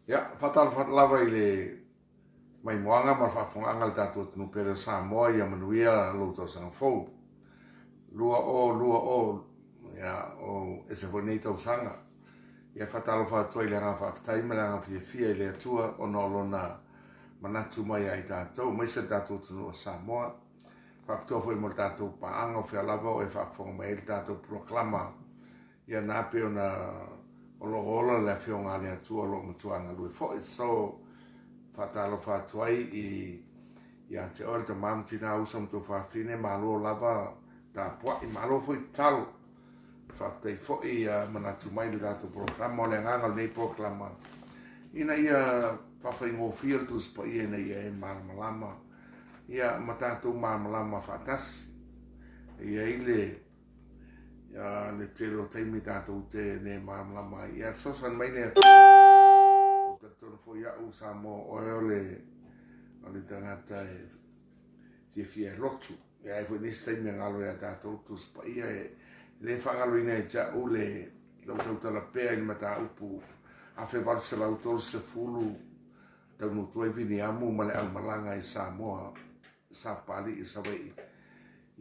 Ya, fatal lava ile mai moanga ma whaafonga le tātou tunu pere Samoa ia manuia loto sang fou. Lua o, ya, o ese whanei tau sanga. Ia whatalo whaatua i le ngā whaafitai me le ngā whiawhia i le atua o no lona manatu mai ai tātou. Maisa tātou tunu o Samoa. Whaapitua fwoi mo tātou paanga o whialava o e whaafonga mai le tātou proklama. Ia nāpe o na olo ola le whionga le atua o lo matuanga lui fwoi. So, whatalo whaatuai i a te ore ta mamtina usam tu whaafine malo lava ta pua i malo fwoi talo. Whaaftei fwoi manatu mai le tātou proklama o le nganga nei proklama. Ina ia whawhai ngōwhia tu spa ia na ia e malamalama. Ia matatu malamalama whaatas. Ia ile le tero teimi tātou te ne malamalama. Ia sosan mai ne o tatona fo ia u Samoa o le tangata e fia e lotu. Ia e fo nisi teimi ngalo ia tātou tu spa ia e le whangalo ina e ta u le lau tala pēa i mata upu a fe valse lau tolu se fulu tau nutua i vini amu ma le almalanga i Samoa sa pali i sawai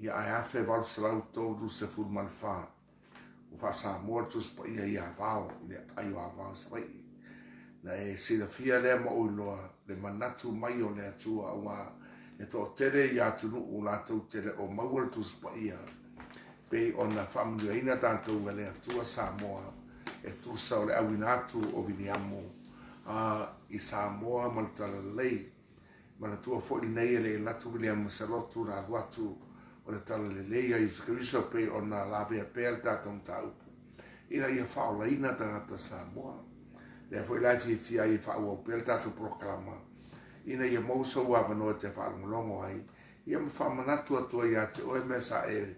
ia ai a fe valse lau tolu se fulu malfa u fa Samoa tu spa ia i avao i ayo avao sawai na e sila fia lea ma uiloa le manatu mai o le atua ua e to tere i atunu u latou tere o maual tu spa ia pei ona whamunuaina tātou le atua Samoa e tusa o le awina atu o vini amu i Samoa ma le tala lei ma le tua fo i nei le latu vili amu se lotu na luatu o le tala le lei a Iuskarisa pei ona lavea pea le tātou taupu ina ia whaolaina tangata Samoa le fo i lai fia i whaua pea le tātou proklama ina ia mausa ua manoa te whaalongolongo ai ia ma whamanatu atua ia te oe mesa e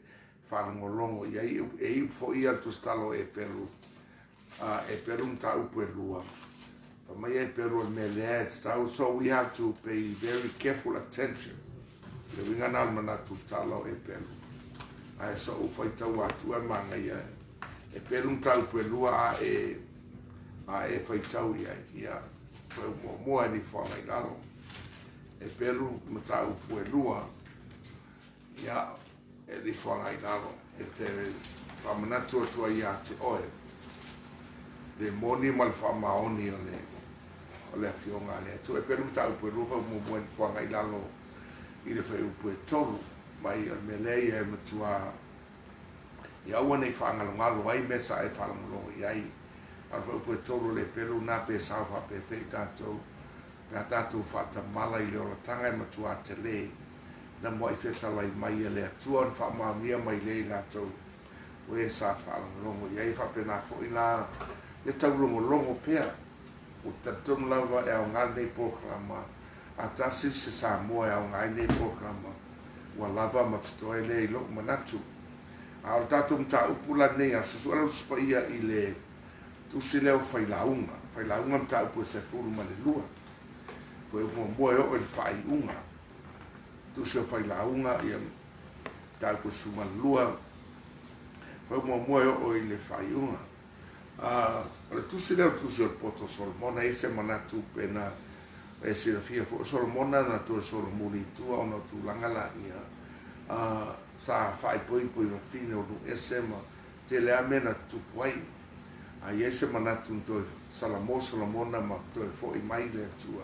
whaalongolongo ia e iu fo ia tu stalo e Peru e Peru ta upu e lua. Mai e Peru e me lea e tau, so we have to pay very careful attention. Le winga na manatu talo e Peru. Ai so u fai tau atu e manga ia. E Peru ta upu e lua a e fai tau ia. Mua ni whangai lalo. E Peru ta upu e lua ia e li whangai lalo. E te whamanatu atua ia te oe. Le moni mal fa maoni o le fionga le tu e peru ta upu rufa mo mo fo ngai lalo i le fe upu tolu mai al melei e matua ia wone fa ngalo ai mesa e fa ngalo ai al fe upu tolu le peru na pe sa fa pe fe tato na tato fa ta mala i le o tanga e matua te le na mo i fe tala i mai le tu on fa ma mia mai le la to we sa fa ngalo ai fa pe na fo ina le tau longo pea o tatonu lava e au ngā nei proklama a tasi se Samoa e au ngā nei proklama ua lava matutoa e le i loko manatu a o tatou mta upula nei a susu ala uspa ia i le tusi leo whailaunga mta upu se furu ma le lua fwe mua e o le whaiunga tusi o whailaunga ia ta upu su ma le lua fwe mua e o i le whaiunga le tusi leo tusi o poto Solomona e se manatu pena e se la fia fo Solomona na tu Solomoni tua ona tu langala ia sa fai poi va fine o lu esema te le amena tu puai a ese manatu to Solomona ma to fo i mai le tua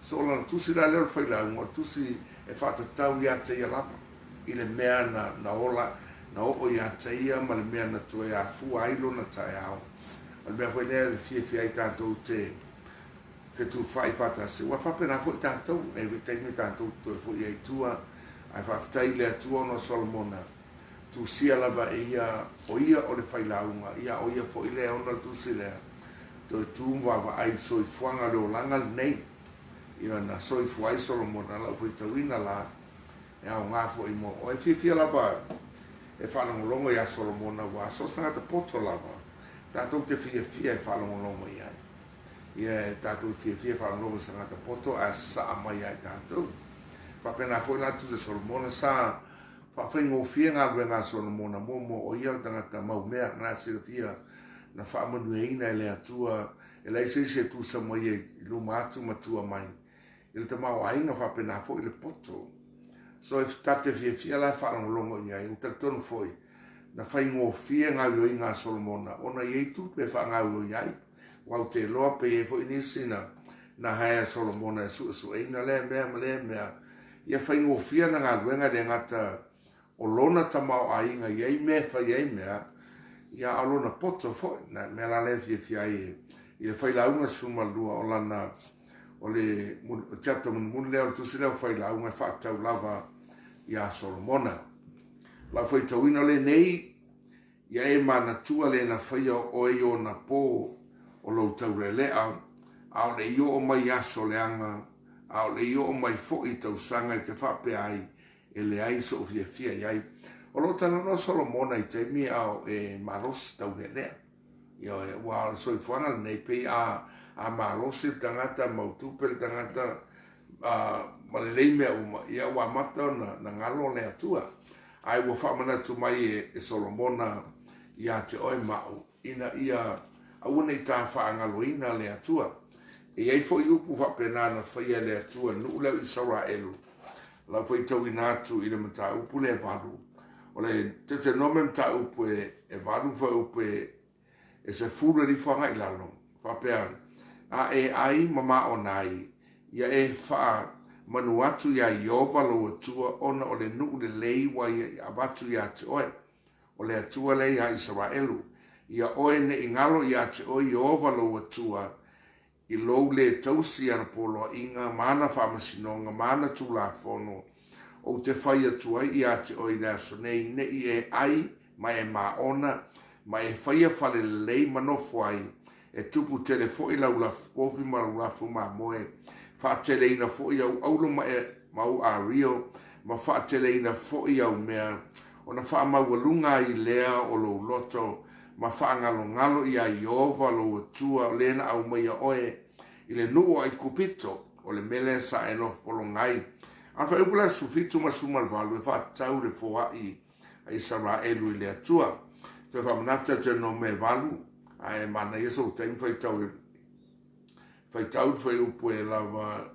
so la tusi la leo fai la mo tusi e fata tau ia te ia lava i le mea na ola na o ia taia ma le mea na tu ia fu ailo na tai au al mea foi lea fia i tātou te tu fai fata se ua whapena fo i tātou e vitaimi tātou tu e fo i tua ai whaftai lea tua no Solomona tu sia lava e ia o le whailaunga ia o ia fo i lea ona tu si lea tu e tu mwawa ai soi fuanga leo langa nei ia na soi fuai Solomona la fo i tawina la e au ngā fo i mo o e fia lava e whanangolongo ia Solomona wa so sangata poto lava tātou te fia e whanangolongo ia ia tātou fia whanangolongo sangata poto a saa mai ai tātou whapena fo ina tu te Solomona sa whawhengo fia ngā rue ngā Solomona momo o ia tangata mau mea ngā sira fia na whaamanu e ina e lea tua e lai se tu sa mai e luma atu matua mai. Ele te mau ainga whapena fo i le poto. So if tate fia la wharangolongo ia, i utatonu foi, na whai ngō fia ngau i ngā Solomona, ona i eitu pe whangau i ai, wau te loa pe e fo i nisina, na haia Solomona e su eina le mea, ia whai ngō fia na ngā luenga le ngata o lona ta mau ainga i ei mea whai ei mea, ia alona poto foi, na mea la le fia i le whai launga suma lua o lana, o le chapter mun leo Tusi leo whai launga whaatau lava i a Solomona. La whai tauina le nei, ia e mana tua le na whai o e o na pō o lau tau re lea, ao le io o mai aso leanga, ao le io o mai fo i tau sanga i te whape ai, e le ai so fia iai. O lo tana no Solomona i te mi ao e maros tau re lea. Ia e wā soi whana nei pei a marosi tangata mautupel tangata malelei mea uma ia wa mata na ngalo le atua ai wa whamana tu mai e Solomona ia te oi mau ina ia auna i tā whaangaloina le atua e ei fo i upu whapena na whaia le atua nu leo i Israelu la fo i tau ina atu i le mata upu le varu o le te nome mata upu e varu fa upu e se furu li whanga i lalo whapea a e ai mama o nai ia e wha manu atu ia Iova lo atua ona o le nuu le lei wa ia avatu ia te oe o le atua lei a Israelu ia oe ne ingalo ia te oe Iova lo atua i lou le tausi ana polo inga mana whamasinonga mana tula fono o te whai atua ia te oe le asonei ne i e ai ma e maona ma e whai a whale lei manofo ai e tupu tele fo i lau la fofi ma lau la fuma moe fa tele ina fo i au aulo ma e mau a rio ma fa tele ina fo i au mea o na fa mau lunga i lea o lo loto ma fa ngalo i a Iova lo atua o lena au mai a oe i le nuo ai kupito o le mele sa e nof polongai a fa upula sufitu ma sumal valu e fa tau le fo a Israelu i le atua te fa manata te no me valu ai mana yeso tem fai tau fai upu e lava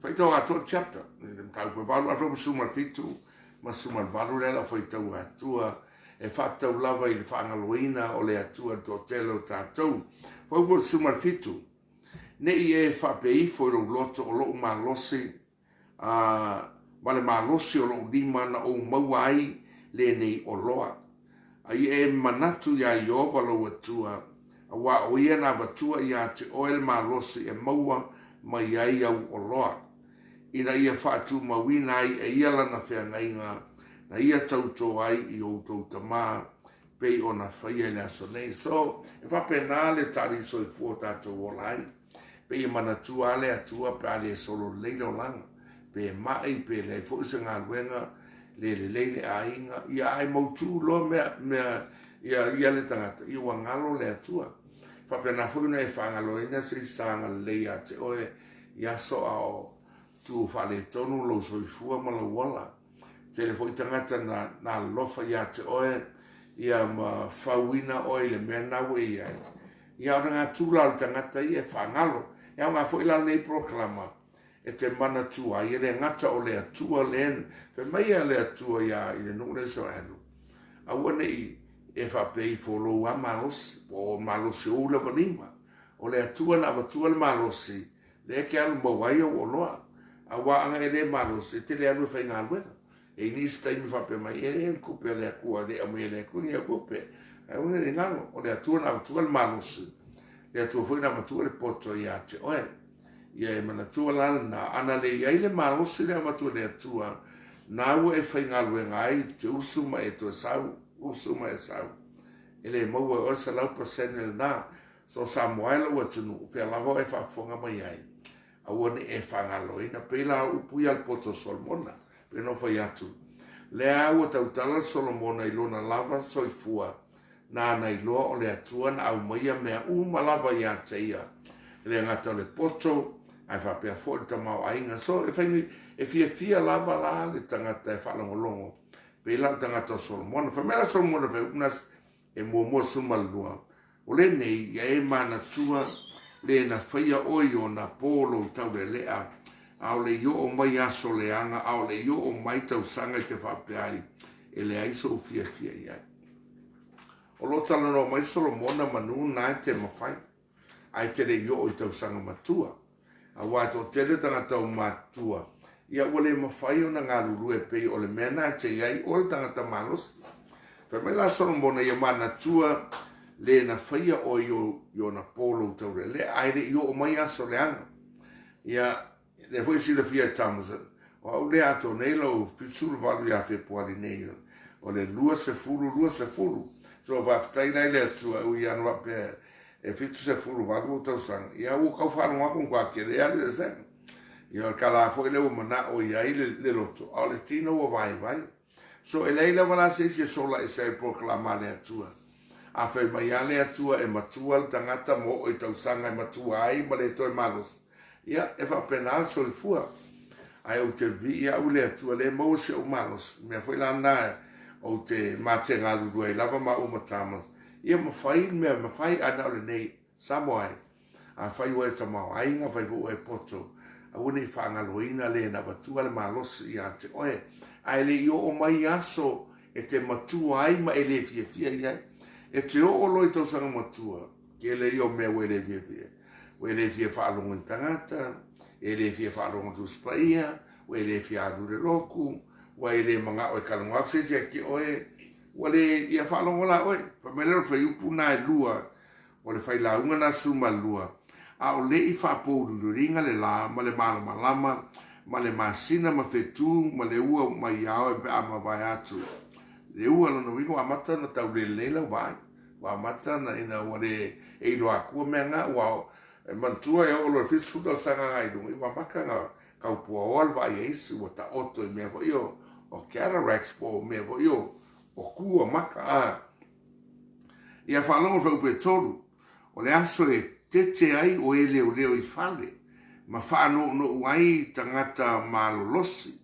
fai tau ato chapter nem tau pe valu afro suma fitu ma suma valu le fai tau atua e fa tau lava i whangaloina o le atua to telo tatou fai suma fitu ne i e fa pei fo ro loto o lo malosi vale malosi o lo lima na o mauai le nei o loa ai e manatu ya Iova lo atua a wa o ia na vatua ia te oil malosi e maua mai ai au o loa. Ina ia whaatu mawina ai e ia lana whiangainga na ia tauto ai i o tau tamā pei o na whaia le aso nei. So, e whapena le tari so i fua tātou o lai. Pei mana tua le atua pe ale solo leilo langa. Pe mai pe le fuisa ngā luenga le leile a inga. Ia ai mautu lo mea ia le tangata. Ia wangalo le atua. Whapena fuina e whangaloina se sanga leia te oe ia so ao tu whale tonu lo so i fua ma la wala. Te le fwoi tangata na lofa ia te oe ia ma whauina oe le mea nawe ia. Ia ora ngā tūla o tangata ia whangalo. Ia ngā fwoi la nei proklama e te mana tua. Ia le ngata o le atua len. Fe mai le atua ia i le nukle so anu. Awane i e whapei wholo a marosi, o marosi o ula vanima. O le atua na watua le marosi, le ke alu mawai o loa. A waanga e le marosi, te le alu whai ngā luena. E nisi taimi whape mai, e le kupe le akua, le amu e le akua, ni a kupe. E une le ngalo, o le atua na watua le marosi. Le atua whai na watua le poto i ate oe. Ia e manatua lana na ana le iai le marosi le amatua le atua. Na ua e whai ngā luenga ai, te usuma e to sau. Usuma e sau. Ele maua o sa lau pasene na so sa moaila ua tunu. Fea lavo e whafonga mai ai. A wane e whangaloina. Pela upu ia poto Solomona. Peno whai atu. Lea ua tautala Solomona i lona lava soifua. Na ana i loa o le atua na au maia mea uma lava ia te ia. Le ngata le poto. Ai whapea fōi tamau ainga. So e whaingi e fia lava la le tangata e whalangolongo. Pela tangata Solomona. Whamela Solomona unas e mua suma lua. O le nei, ia e mana tua le na whaia oi o na polo tau le lea, au le yo o mai aso leanga, au le yo o mai tau sanga te whapeai, e le aiso o fia iai. O lo tala no mai Solomona manu na te mawhai, ai te le yo o tau sanga matua, a wato tele tanga tau matua, ia wale mawhai o na ngā ruru e pei o le mena te iai o le tangata malos, me la Solomona ia mana tua le na whaia o yo na polo tau le aire yo o mai aso leanga. Ia le fwoi si le fia tamasa. O au le ato nei lau fisuru valu ia fe puali nei. O le lua se furu. So whaftai nei le atua ui anu ape e fitu se furu valu o tau sang. Ia u kau wharu ngakun kwa kere ia le zeng. Ia ka la fwoi le o mana o iai le loto. Au le tino o vai. So e leila wala se sola e se proklama le atua. A whai mai ale atua e matua le tangata mo o i tau sanga e matua ai ma le toi malos. Ia e wha penal so i fua. Ai o te vi ia u le atua le mo se o malos. Mea whai la nae o te mate ngā lurua i lava ma o matamas. Ia ma whai ana o le nei samo ai. A whai o e tamau ainga whai o e poto. A wane i whaangaloina le na watua le malos i ate oe. Ai le yo o mai aso e te matua ai ma e le fia iai. E te o loi tau sanga matua, ke le yo mea we le fia. We le fia whaalonga i tangata, e le fia whaalonga Tusi Paia, we le fia arure roku, we le manga oe kalunga aksesi a ki oe, we le ia whaalonga la oe, pa me lero whai upu na e lua, o le whai launga na suma lua, a o le i whaapouru ringa le la, ma le malama, ma le masina ma fetu, ma le ua mai ao e pe ama vai atu. Le ua no wingo amata na tau le leila vai. Wa amata na ina wale e ilo akua mea ngā wa mantua e olo fisu futa sanga ngai dungi. Wa maka ngā kaupua oal vai eisi wa ta oto i mea vo iyo o cataracts po mea vo iyo o kua maka. Ia whalongo whau pe toru. O le aso e tete ai o e leo i whale. Ma whaano no uai tangata malolosi.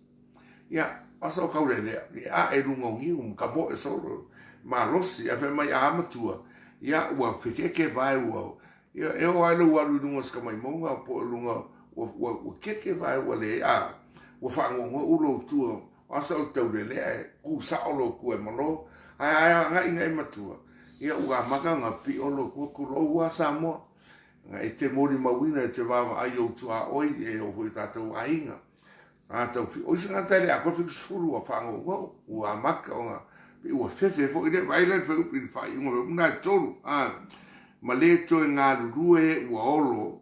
Ia asa o kaurelea, ia e runga ngiu, ka mo e soro, ma losi, e whai mai a amatua, ia ua whikeke vai ua, ia e o aile ua runga ska mai monga, po runga, ua keke vai ua le, ua whaangonga ulo tua, asa o taurelea, e ku saolo ku e malo, ai nga inga e matua, ia ua maka nga pi olo ku kulo ua Samoa, nga e te mori mawina e te wawa ai o tua oi, e o hui tātou ainga, tau fi o singa tele a ko fi sfulu a fango wo o a maka o nga pe o fefe fo ide violet fo pin fa i mo na tolu ma le to nga rue o olo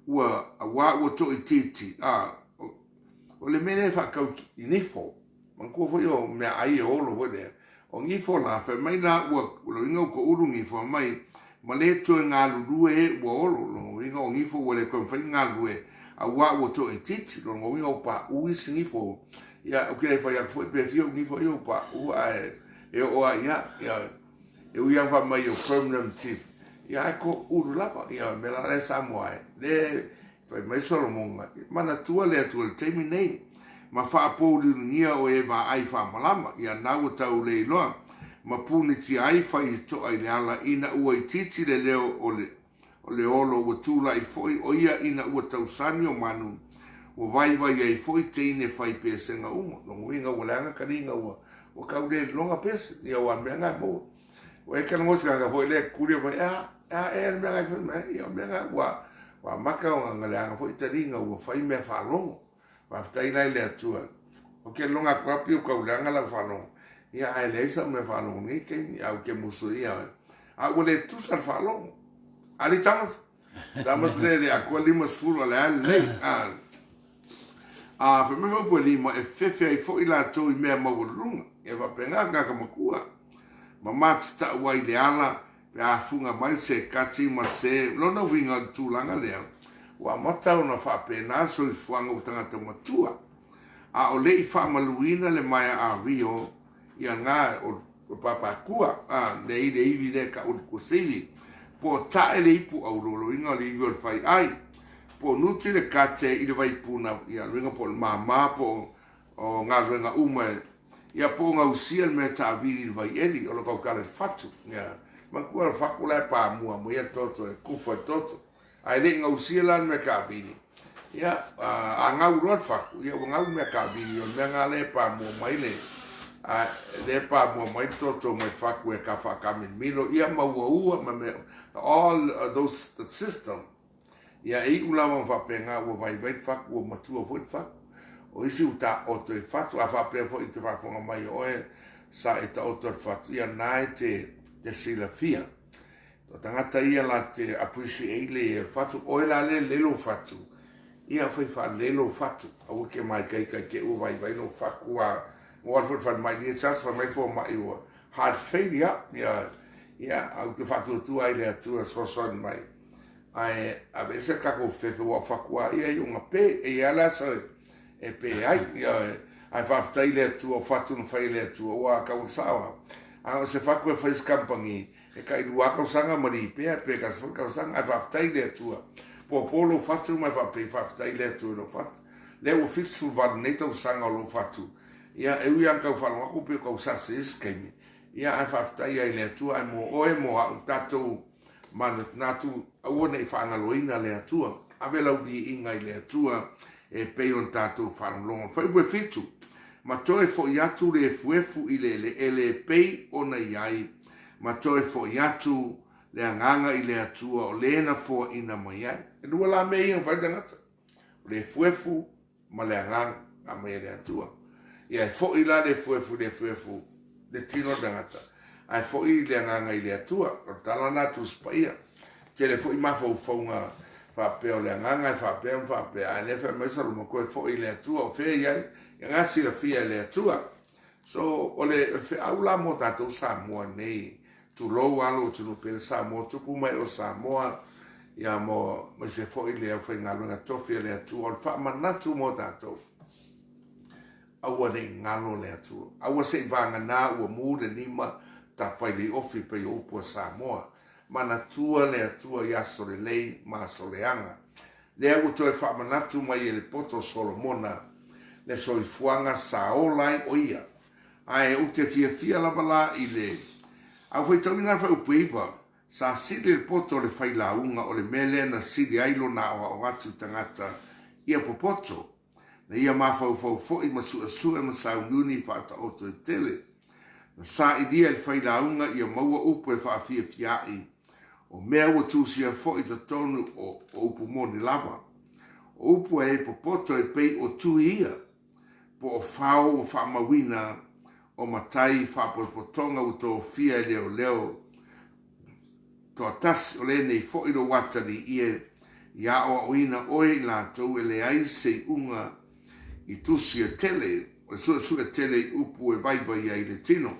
o to ititi o le mene fa ka inifo man ko fo yo me ai olo wo de o ngifo la fe mai la o lo ingo ko uru ngifo mai ma le to nga rue o olo lo ingo ngifo wo le ko fa nga rue a o to e titi lo ngi o pa u sinifo ya o ke fa ya fo pe fio ni fo yo pa u e o ya e u ya fa mai o permanent chief ya ko u la pa ya me la le Samoa le fa mai Solomon mana tua le tu te mi nei ma fa po ni o e va ai fa malama ya na o tau le lo ma puni ti ai fa i to ai le ala ina u i titi le leo o le olo o tula i foi o ia ina ua tausani o manu o vai ai foi te ine fai pesenga uma no winga o langa karinga o kaure longa pes ia o menga mo o e kana mosa nga foi le kuria mai e menga foi mai ia menga wa maka o nga langa foi taringa o fai me falongo wa ftai lai le atua o ke longa kwapi o kaulanga la falongo ia ai le sa me falongo ni ke ia o ke musu ia a o le tu sal falongo ali tamas le a ko lima sfulu le fe me vo lima e fefe ai fo ila to i me ma lunga e va penga ka makua ma matsta wai le ala pe a funga mai se kati ma se lo no winga tu langa le wa mata ona fa pena so i fuanga o tangata matua a o le fa maluina le mai a rio ia nga o papa kua le i le ka o ko sevi po taele ipu au lolo inga li igor fai ai po nuti le kate i le vai puna ia ringa po mama po o ngā ringa uma ia po ngā usia me ta viri le vai eli o lo kau kare fatu ia man kua faku le pa mua mo ia toto e kufa toto ai le ngau sialan me ka bini ia a ngau roa faku ia ngau me ka bini o me ngale pa mo mai le pa mo mai toto mai faku e ka fa ka milo ia mau me all those the system ia e ula mo fa penga o vai faku o matua fo faku o isi uta o te fatu a fa pe fo i te fa fonga mai o sa e ta o te fatu ia nai te sila fia to tangata ia la te appreciate le fatu o la le lelo fatu ia foi fa lelo fatu au ke mai kai ke o vai no faku a o fo fa mai ni just for mai for mai o hard failure ia au ke fatu tu ai le tu so mai ai a veces ka ko fe o faku ia i unha pe e ala so e pe ai ai fa le tu o fatu no fai le tu o ka o sawa a se faku e faz campangi e kai lua ka sanga mari pe ka so ka sanga ai fa le tu po polo fatu mai fa pe fa le tu no fatu le o fitsu va neto sanga lo fatu ia e ui anka fa lo ko pe ko sa se skemi ia ai fa ai le tu ai mo o e mo a tato man natu a wona i fa ngaloina le tu a vela uvi inga le tu e pe on tato fa long fa bu fitu ma toe fo yatu le fuefu ile ele pe ona iai ma toe fo yatu le anganga ile atua o le na fo ina mai ai e dua la me ia fa dangata le fuefu ma le anganga a me le atua ia fo ila le fuefu le tino dangata ai fo i le anganga ile atua o tala na tu Paia te le fo i ma fo nga fa pe o le anganga fa pe ai le fa me solo mo ko fo i le atua o fe ia nga si la fia le atua so o le fe aula mo tato Samoa nei tu lo alo tu no pe Samoa tu pu mai o Samoa ia mo se fo i le fa ngalo nga tofi le atua o fa manatu mo tato aua ne ngalo le atua aua se vanga na ua mu le nima ta pai le ofi pe o po Samoa mana tua le atua ya sole lei ma soleanga le au to fa manatu mai le poto Solomona le soifuanga saolai o ia ai o te fia la bala i le au foi tauna fa upiva sa sidi le poto le fai launga o le mele na sidi ailo na o atu tangata ia popoto na ia mafau i masu e masaununi fa ta o to tele na sa idia le fai launga ia maua upu e fa fiai o mea ua Tusi fo i te tonu o upu moni lava o upu e popoto e pei o tui ia po o fao o fa mawina o matai fa potonga o to fia leo to atas o le nei fo i ro wata ni ie ia o ina oe la to ele ai se unga i Tusi e tele o su e tele upu e vai ai le tino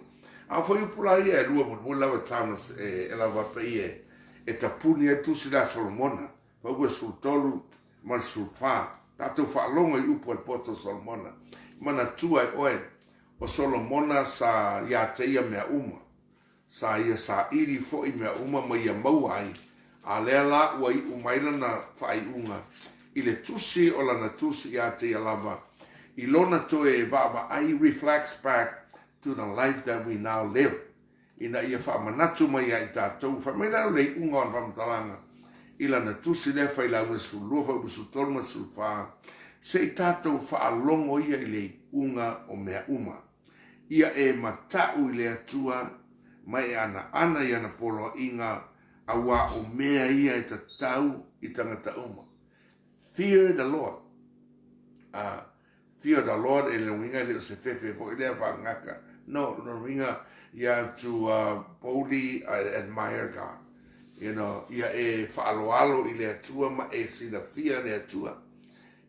a foi upu la ia e lua mo lava tamas e lava pe e tapuni e Tusi la Solomona fa ua sul tolu ma sul fa tato fa longa i upu e poto Solomona mana tua e oe o Solomona sa ia te ia mea uma sa ia sa iri fo i mea uma ma ia mau ai a lea la ua i umaila na fai unga i le Tusi o lana Tusi ia te ia lava i lona toe e vava ai reflects back to the life that we now live ina ia fa manatu mai ai tatou fa mai la le unga on vamtalanga i lana Tusi le fai la una sulua fa usu torma sulfa se tatou fa longo ia i le unga o mea uma ia e matau i le atua mai ana ia na polo inga awa o mea ia i tatau i tangata uma fear the Lord fear the Lord e le winga le se fefe fo i le ngaka no winga ia to boldly admire God you know ia e fa alo i le atua ma e sina fear le atua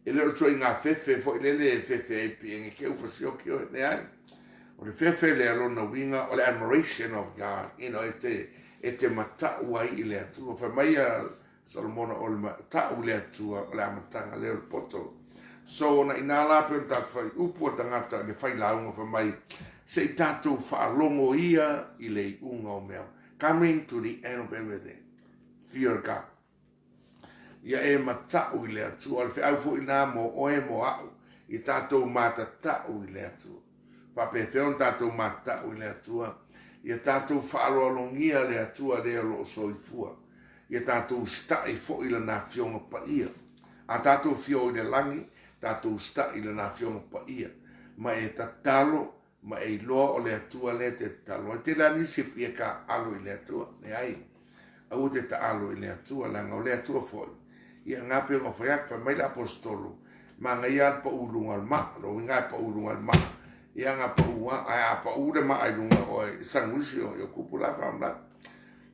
e le tro inga fefe fo le fefe e pingi ke ufo siokio ne ai o le fefe le alona winga o le admiration of God you know te mata wai i le atua fa mai Solomona o le mata u le atua o le amatanga le poto so na inala pe tat fai upu tangata le fai launga fa mai se tato fa longo ia i le unga o mea coming to the end of everything fear God ia e matau i le atua le au fu ina mo oe mo au i tatou matatau i le atua whapewheon tatou matatau i le atua ia tatou whaaloalongia le atua lea lo soifua ia tātou stai fo i lana fionga Paia. A tātou fio i le langi, tātou stai i lana fionga Paia. Ma e tatalo, ma e loa o le atua le te talo. E te lani se pia ka alo i le atua, ne ai. Au te ta alo i le atua, langa o le atua foi. Ia ngape o whaiak, whai maila apostolo. Ma ngai al pa ulunga al ma, ro ngai pa ulunga al ma. Ia ngā pa ua, ai a pa ure ma ai lunga o e sanguisi o kupula whamla.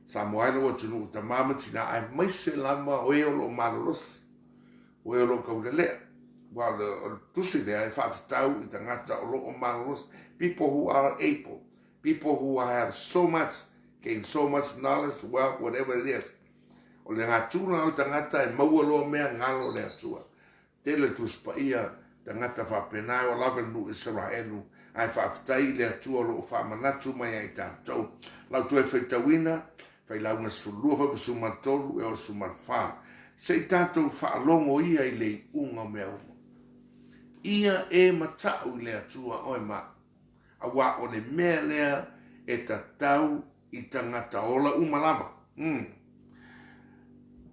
Sa mo ai loa tunu ta mama tina ai maise lama o e olo malolos. O e olo kaulelea. Well, the Tusi there, if it's tau, it's a lot of malos, people who are able, people who have so much, gain so much knowledge, wealth, whatever it is. O le ngatuna o tangata e maualo mea ngalo le atua. Tele tus Paia, tangata whapenai o lava nu Israelu, ai whaftai le atua lo whamanatu mai ai tātou. Lau tu e whaitawina, whai launga sulua whapusumatolu e o sumarwha. Se tātou whaalongo ia I le unga mea uma. Ia e matau le atua o e ma. A wā o le mea lea e tatau I tangata ola umalama.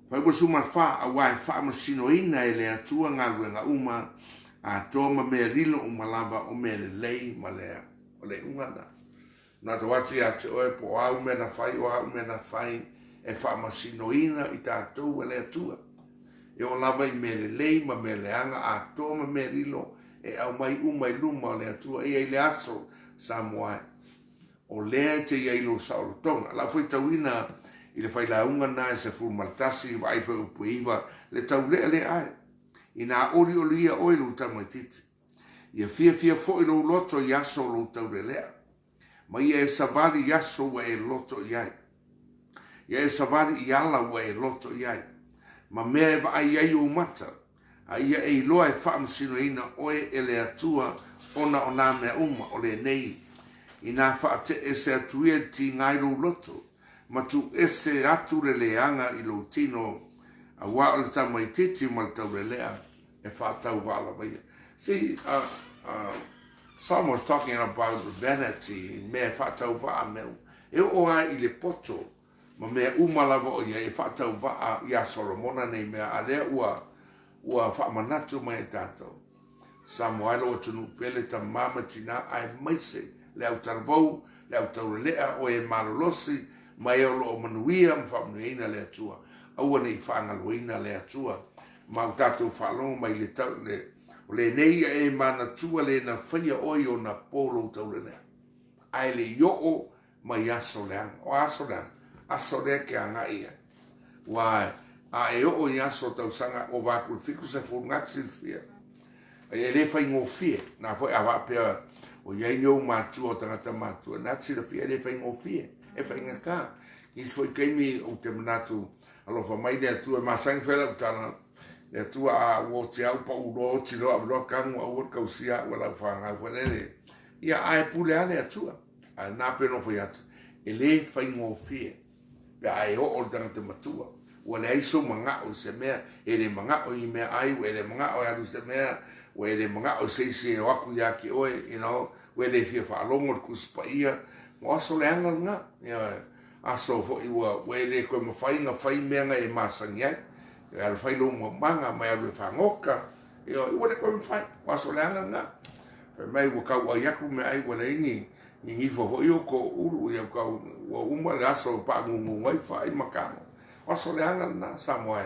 Whai wasu marwha a wā e wha masino ina e le atua ngā luenga uma a tōma mea rilo umalama o mea le lei ma lea o le ungana. Nā te wati a te oe po au mea na whai o au mea na whai e wha masino ina I tātou e le atua. E o lava I mele lei ma mele anga a tōma me rilo e au mai umai luma o le atua e le aso sa moai. O lea te iailo sa o tonga. La fwoi tauina I le whailaunga na e se fulmaltasi wa ai whai upu iwa le tau lea le ai. I nā ori o lia oilu tamai titi. Ia fia fo I lo loto I aso lo tau le lea. Ma ia e savari I aso wa e loto I ai. Ia e savari I ala wa e loto I ai. Ma mea e ai ai o mata, a ia e loa e whaamsino ina oe e le atua ona o nā mea uma o le nei. I nā whaate e se atuia ti ngai lo loto, ma tu e se atu le leanga I lo tino a wā o le tamai titi ma le tau le lea e whaatau wala waia. See, Psalm was talking about vanity, mea whaatau waa meu. E o ai I le poto, ma mea umalawa o ia e whaatau waa ia Solomona nei mea a lea ua whaamanatu mai e tātou. Sa moailo o tunu pele ta mama tina ai maise le au tarvou, le au taurelea o e malolosi, mai o lo o manuia ma whaamuina le atua. Aua nei whaangaloina le atua. Ma au tātou whaalonga mai le tau le nei e manatua le na whaia oi o na polo taurelea. Ai le yo mai aso leanga, o aso leanga. Aso lea ke anga ia. Wai, a e o I aso tau sanga o waku fiku se fu ngaksin fia. E le fai ngō fie, na foi a wapea o iei nio mātua o tangata mātua. Natsi la fia, e le fai ngō fie, e fai ngaka. I foi keimi o te manatu, alofa mai le atua, ma sang fela utana, le atua a uo te au pa uro, tiro a uroa kangu a uo kausia, wala whanga whalele. Ia ae pule ale atua, a nā peno fai atu. E le fai ngō fie. Pe ai o o tangata matua. Ua le aiso manga o se mea, e le manga o I mea ai, e le manga o aru se mea, e le manga o seisi o aku ia ki oe, you know, e le fia whaalongo le kusi Paia, mo aso le anga nga, aso fo I ua, e le koe mawhai nga whai mea nga e masangi ai, e ala whai lo manga, mai alu e whangoka, e ua le koe mawhai, o aso le anga nga, pe mai ua kau ai aku mea ai, wala ingi, I ngifo ho I o ko uru, ia kau, ua uma le aso pa ngungu wai whai makano, aso le anga na Samoa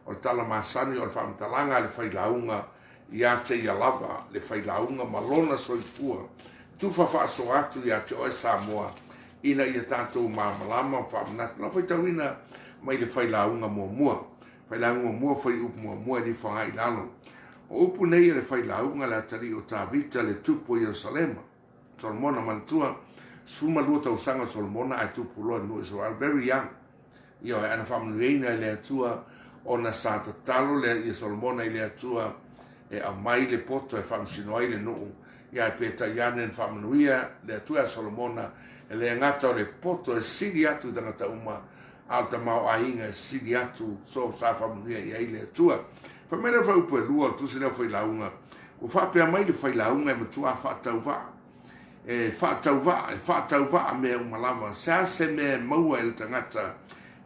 o le tala masani o le whaamatalanga le whailaunga ia te ia lava le whailaunga malona soifua tufa whaaso atu ia te oe Samoa ina ia tātou māmalama whaamanatu na whaitawina mai le whailaunga mua whailaunga mua whai upu mua ni whangai lalo o upu nei le whailaunga le atari o Tavita le tupu Yerusalema Solomona mantua suma lua tausanga Solomona ai tupu loa no Israel very young Io ana whamanueina I le atua o na sata talo le I Solomona I le atua e a mai le poto e whamasino ai le nuu ia e peta iane en whamanuia le atua e Solomona e le ngata o le poto e siri atu tangata uma au ta mau ainga e siri atu so sa whamanuia I le atua whamena whaupu e lua tusi na whailaunga o whapea mai le whailaunga e matua whaatauwaa e whaatauwaa mea umalama sa se mea maua e tangata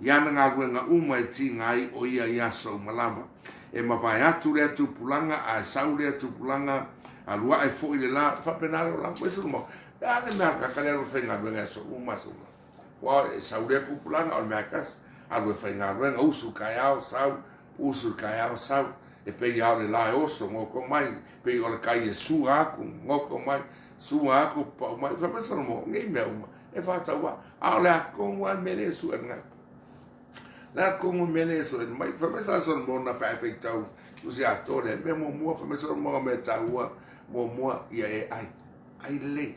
ia na ngā ruenga uma e ti ngai o ia ia so malama. E mawhai atu rea tupulanga, a sau rea tupulanga, a lua e fo i le la, whapenare o lango e sumo. Ia ne mea kakare alo whainga ruenga e so uma so. Wa e sau rea kupulanga o mea kas, a lua whainga ruenga, usu kai au sau, usu kai au sau, e pei au le la e oso, ngoko mai, pei o le kai e su aku, ngoko mai, su aku, pa mai, whapesano mo, ngei mea uma, e whataua, au le akongu an mene su en ngai. La kongo mene so en mai famesa son mona perfect tau Tusi atore me mo famesa mo me taua mo ia e ai le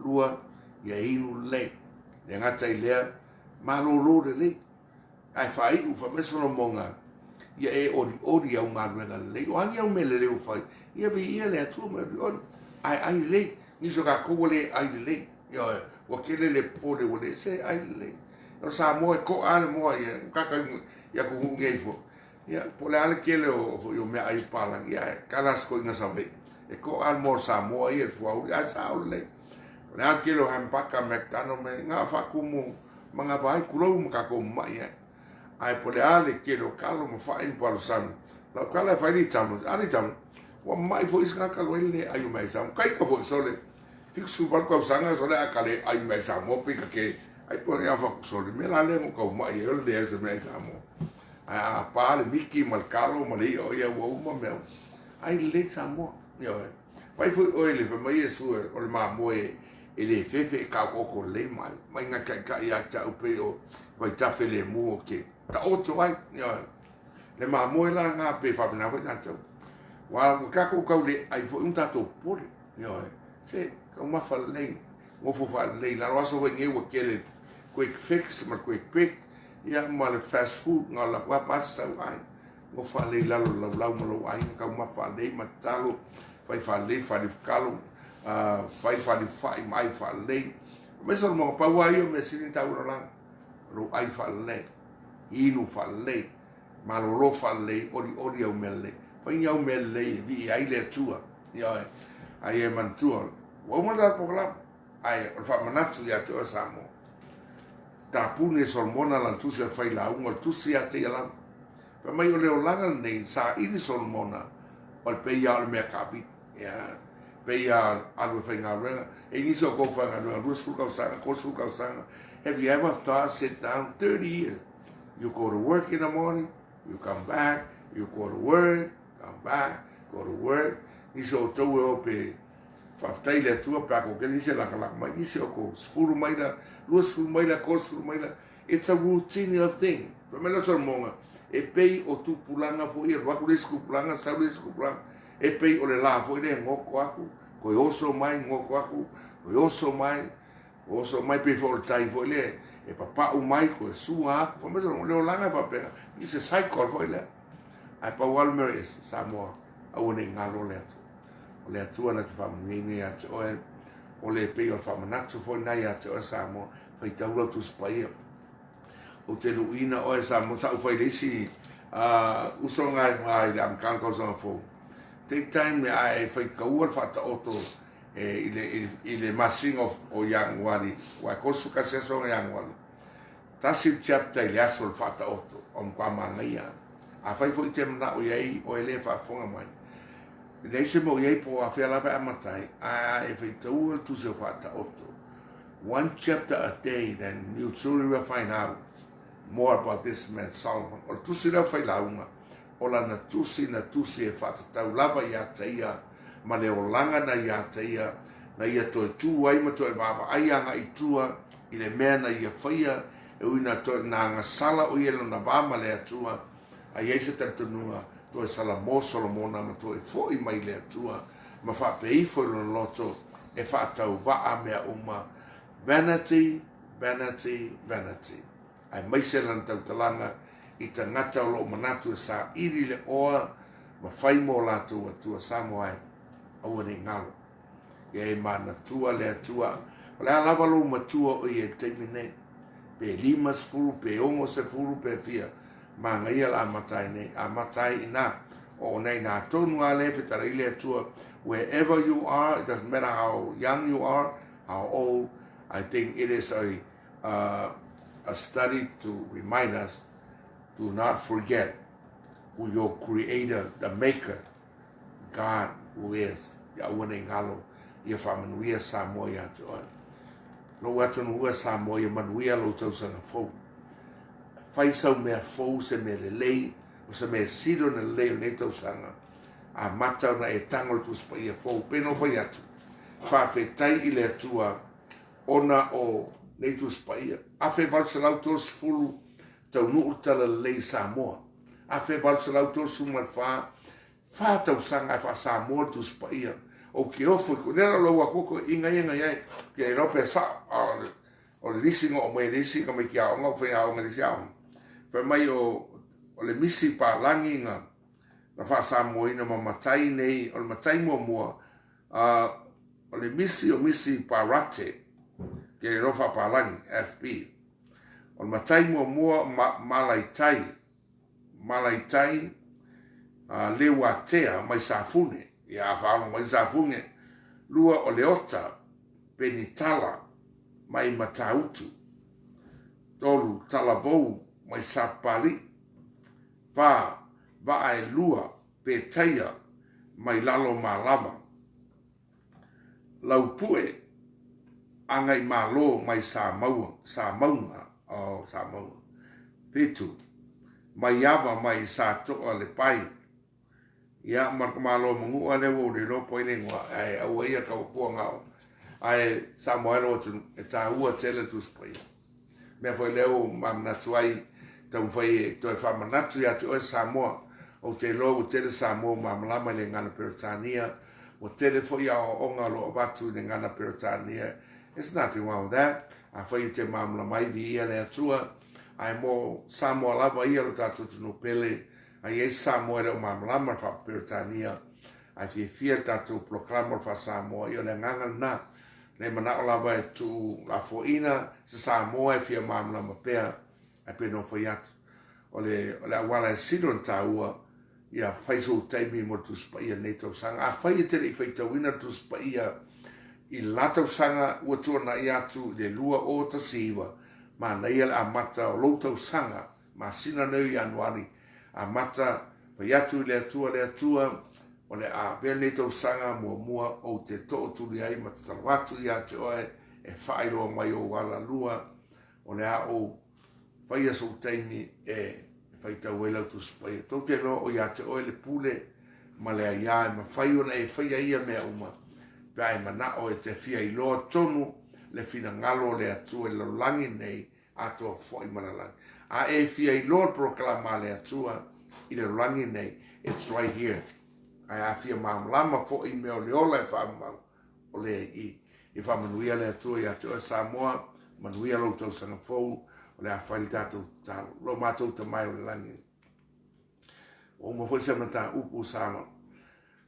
lua ia inu le le ngata ile malolo le ai fai u famesa no monga ia e ori au maruenga le o angia me le o fai ia vi ia le atu me ai le ni so ka ko le ai le ia o kele le pole o le se ai le o sa mo e ko ale mo ia kaka ia ko ngei fo ia pole ale kele o yo me ai pala ia kalas ko ina sabe e ko al mo sa mo ia fo au ia sa le na kele han paka mektano me nga fa kumu manga vai kulo mo ka ko mai ai pole ale kele o kalo mo fa in palo sam la kala fa ni tamo ali tamo wa mai fo is ka kalo ile ai mai sam kai ka fo sole fixu val ko sanga sole akale ai mai sam mo pika ke ai pone a faku soli me la le mo ko mai e le ese me samo a pa le miki mal calo ma le o ia wo mo me ai le samo yo vai foi o ele pa mai su o le ma mo e ele fefe ka ko le mai nga ka ia ta o pe o vai ta fe le mo ke ta o to ai yo le ma mo la nga pe fa na vai tanto wa ka ko le ai foi un tato pole yo se ka ma fa le mo fo fa le la rosa o nge o kele quick fix ma quick pick ia ma le fast food nga la wa pasta ai mo fa le la la mo ai ka ma fa le ma talo fai fa le fa di kalo fai fa di fai mai fa le me so mo pa wa io me sin ta uro la ro ai fa le inu fa le ma lo fa le ori au mele fai au mele vi ai le tua ia ai e man tua wo mo da program ai fa manatu ya to samo ta pune solmona la tusi fai la un tusi ate la pa mai o le olanga nei sa ini solmona o Paia o me kapi ya Paia algo fai ngara e ni so ko fa ngara rus fu ka sanga have you ever thought sit down 30 years you go to work in the morning you come back you go to work come back go to work ni so to o pe faftai le tua pa ko ke ni se la kala mai ni se ko sfuru mai la luas furu mai la ko sfuru mai la it's a routine thing pero me la son monga e pei o tu pulanga fo i wa ku risku pulanga sa risku pulanga e pei o le la fo i le ngoko aku ko oso mai ngoko aku ko oso mai pe fo tai fo le e papa u mai ko su aku fo me son le langa pa pe ni se cycle fo le ai pa walmeris sa mo a one ngalo le o le atua na te whamunini a te oe, o le pei o le whamanatu fo nai a te oe sa mo, whai taula tu Paia. O te ruina oe sa mo, sa u whai leisi usonga ngai le amkan kau sa fo. Take time me ai whai kaua le whata oto i le masing o yang wani, wa kosu kasi aso o yang wani. Tasi chapter i le aso le whata oto, o mkwa mangai a. A whai fo i te mana o iei, o ele whafonga mai. Nei se mo iei po a whea lawe amatai, a e whai tau tu se whata oto. One chapter a day, then you truly will find out more about this man Solomon. O tusi rau whai launga, o la na tusi e whata tau lava i a taia, ma le o langa na i a taia, na i a toi tū ai ma toi wawa ai anga i tua, i le mea na i a whaia, e uina toi na anga sala o ielo na wama le atua, a iei se tantunua, toi sala mo Solomona ma toi foi mai le atua ma fa pei foi lo loto e fa tau va a mea uma vanity ai mai se lan tau talanga i ta ngata o lo manatu sa iri le oa ma fai mo la tua sa mo ai au ni ngalo e mana tua le atua le alava lo matua o i te mine pe lima sfuru pe ongo se furu pe fia ma ngai la matai nei a matai ina o nei na tonu ale fetara ile atua wherever you are, it doesn't matter how young you are, how old. I think it is a study to remind us to not forget who your creator, the maker, God who is. Ya wana ingalo, ia whamanuia Samoa ia te oe. Lo atu nua Samoa ia manuia lo tau sanga fau. Whaisau mea fau se me lelei, o se me siro na lelei o ne tau sanga. A matau na e tangol tu spa ia fau, peno whai atu. Whawhetai i le atua ona o nei tu spa ia. Awhe valsalau tos fulu tau nuu tala lelei Samoa. Awhe valsalau tos sumal wha tau sanga wha Samoa tu spa ia. O ke ofu, ko nera lau a koko inga iai, ke e rope sa, o le risinga o mai risi, ka mai ki aonga, o whai aonga risi aonga. Whai mai o le misi pa langi nga, na wha Samoa ina ma matai nei, o le matai mua mua, o le misi o misi pa rate, ke e rofa pa langi, FB. O le matai mua mua, malaitai, lewa tea, mai safune, ia whaama mai safunge, lua o leota, peni Tala, mai matautu, tolu Tala vou, mai sapali, va e lua, pe teia, mai lalo malama, lau pue, angai malo mai Samaunga, o Samaunga, fitu, mai ava mai sa toa le pai, ia malo mangua le wo le ropo i lengua ai au ia ka upua ngao ai Samoa o tu e ta ua tele tu spai me foi leo mamna tuai tau fai to e fama natu ia tu Samoa o te lo o tele Samoa mamla mai le ngana Peritania o tele foi a onga lo batu le ngana Peritania. It's nothing wrong with that. A fai te mamla mai vi ia le atua ai mo Samoa lava ia lo tatu no pele. Ai e Samoa o mamlama fa Peritania, ai fia tatu proclama fa Samoa, io le nganga na, le mana o lava e tu la foina, se Samoa e fia mamlama pea, ai pe no foi atu. O le awala e sidron ta ua, ia faiso taimi mo tu spaia nei tau sanga, a fai e tere i fai tauina tu spaia, i latau sanga ua tua na i atu le lua o ta siwa, ma na ia le amata o lo tau sanga, ma sina neu i anuari, a mata pa yatu le atua o le a vele tau sanga mua o te to tuli ai matatalu atu ia te oe e whaeroa mai o wala lua o le a o whaia so taimi e whaitau e lau tu spai tau te no o ia te oe le pule ma le a ia e ma whaio na e whaia ia mea uma pe ai mana o e te fia i loa tonu le fina ngalo le atua e laulangi nei ato fo i manalangi a e fia i loa proklama le atua i le rangi nei, it's right here. Ai a fia mamlama fo i meo leola e whaamau o le i whamanuia le atua i atua Samoa, manuia lo tau sanga fou, o le a whaili tātou tālo, lo mātou ta mai o le langi. O ma fwese mata upu Samoa,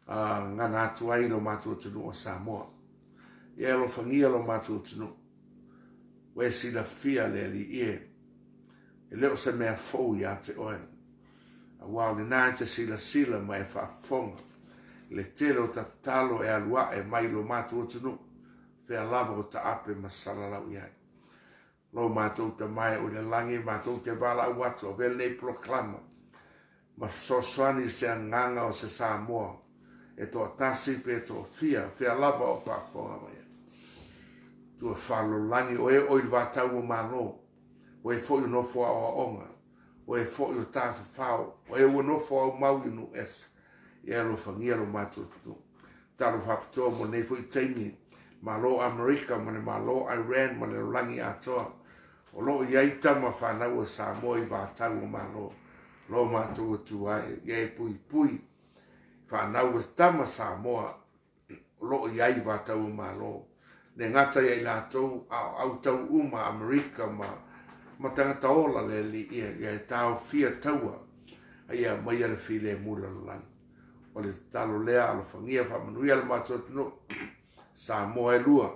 ngana atu ai lo mātou tunu o Samoa. I alo whangia lo mātou tunu, we sila fia le li ie, e leo se mea fou i a te oe. A wau le nā te sila mai e whaafonga. Le telo ta talo e alua e mai lo mātou tunu. Whea lava o ta ape masala lau iai. Lo mātou ta mai o le langi mātou te wala au atu o vele nei proklama. Ma soswani se nganga o se Samoa. E toa tasi pe toa fia. Whea lava o whaafonga mai. Tua whalo langi o e oi wātau o mālo. O e fo no fo a onga o e fo o ta fa o e no fo o mau no es e lo fangia lo mato tu ta lo fa mo nei fo taimi ma lo America ma lo Iran ma lo langi ato o lo ia tama fa na o Samoa i va ta o ma lo mato tu ai e pui fa na o tama Samoa lo ia i va ta o ma lo ne ngata ia la to au tau uma America ma tangata ola le li ia e tau fia taua ia mai ale file mula lan o le talo lea alo fangia fa manuia le matot no Samoa e lua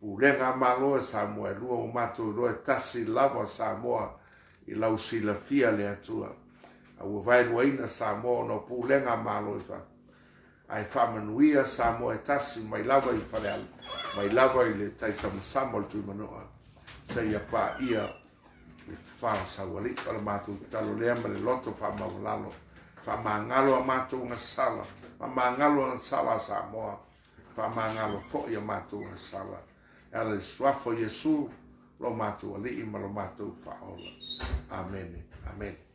pulenga malo Samoa e lua o mato roe tasi lava Samoa i lau sila fia le atua a ua vai waina Samoa no pulenga malo i fa ai fa manuia Samoa e tasi mai lava i fale mai lava i le taisama samol tu manoa sa ia pa ia le whaasauali o le mātou talo lea ma le loto whaamaulalo whaamangalo a mātou ngā sala whaamangalo a sala Samoa whaamangalo fo'i a mātou ngā sala e le suafo Yesu lo mātou ali ma lo mātou whaola amen amen